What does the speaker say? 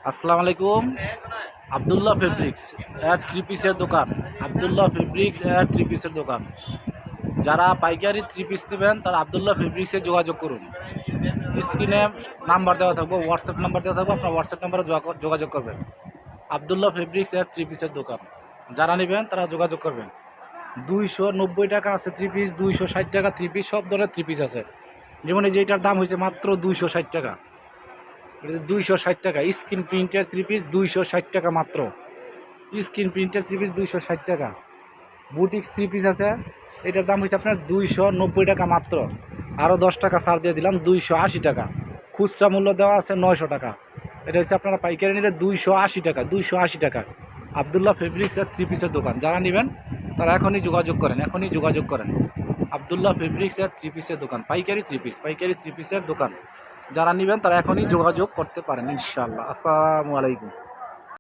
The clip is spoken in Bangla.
আসসালামু আলাইকুম। আব্দুল্লাহ ফেব্রিক্স এর থ্রি পিসের দোকান। আব্দুল্লাহ ফেব্রিক্স এর থ্রি পিসের দোকান। যারা পাইকারি থ্রি পিস নেবেন তারা আব্দুল্লাহ ফেব্রিক্সে যোগাযোগ করুন। স্ক্রিনে নাম্বার দেওয়া থাকবে, হোয়াটসঅ্যাপ নাম্বার দেওয়া থাকবে, আপনার হোয়াটসঅ্যাপ নাম্বারে যোগাযোগ করবেন। আব্দুল্লাহ ফেব্রিক্স এর থ্রি পিসের দোকান। যারা নেবেন তারা যোগাযোগ করবেন। 290 টাকা আছে থ্রি পিস, 260 টাকা থ্রি পিস, সব ধরনের থ্রি পিস আছে। যেমন এই যে এটার দাম হয়েছে মাত্র 260 টাকা। 260 টাকা স্ক্রিন প্রিন্টের থ্রি পিস, 260 টাকা মাত্র। স্ক্রিন প্রিন্টের থ্রি পিস 260 টাকা। বুটিক্স থ্রি পিস আছে, এটার দাম হচ্ছে আপনার 290 টাকা মাত্র। আরও 10 টাকা ছাড় দিয়ে দিলাম, 280 টাকা। খুচরা মূল্য দেওয়া আছে 900 টাকা। এটা হচ্ছে আপনারা পাইকারি নিলে 280 টাকা। 280 টাকা আব্দুল্লাহ ফেব্রিক্সের থ্রি পিসের দোকান। যারা নেবেন তারা এখনই যোগাযোগ করেন। আব্দুল্লাহ ফেব্রিক্সের থ্রি পিসের দোকান, পাইকারি থ্রি পিসের দোকান। যারা নেবেন তারা এখনই যোগাযোগ করতে পারেন ইনশাআল্লাহ। আসসালামু আলাইকুম।